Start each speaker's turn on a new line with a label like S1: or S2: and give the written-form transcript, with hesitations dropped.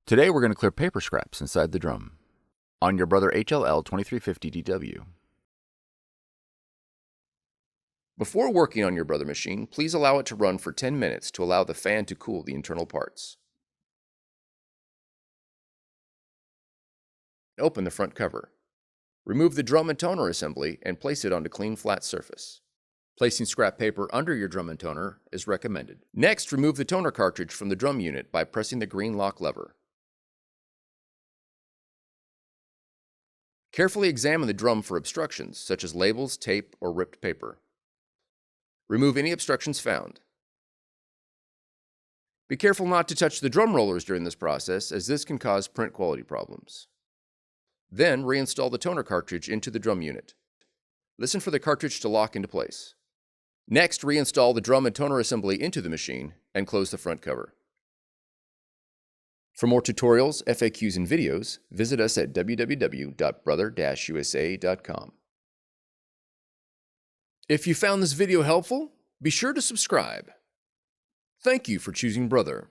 S1: Today we're going to clear paper scraps inside the drum on your Brother HL-L2350DW.
S2: Before working on your Brother machine, please allow it to run for 10 minutes to allow the fan to cool the internal parts. Open the front cover. Remove the drum and toner assembly and place it onto clean flat surface. Placing scrap paper under your drum and toner is recommended. Next, remove the toner cartridge from the drum unit by pressing the green lock lever. Carefully examine the drum for obstructions, such as labels, tape, or ripped paper. Remove any obstructions found. Be careful not to touch the drum rollers during this process, as this can cause print quality problems. Then reinstall the toner cartridge into the drum unit. Listen for the cartridge to lock into place. Next, reinstall the drum and toner assembly into the machine and close the front cover. For more tutorials, FAQs, and videos, visit us at www.brother-usa.com. If you found this video helpful, be sure to subscribe. Thank you for choosing Brother.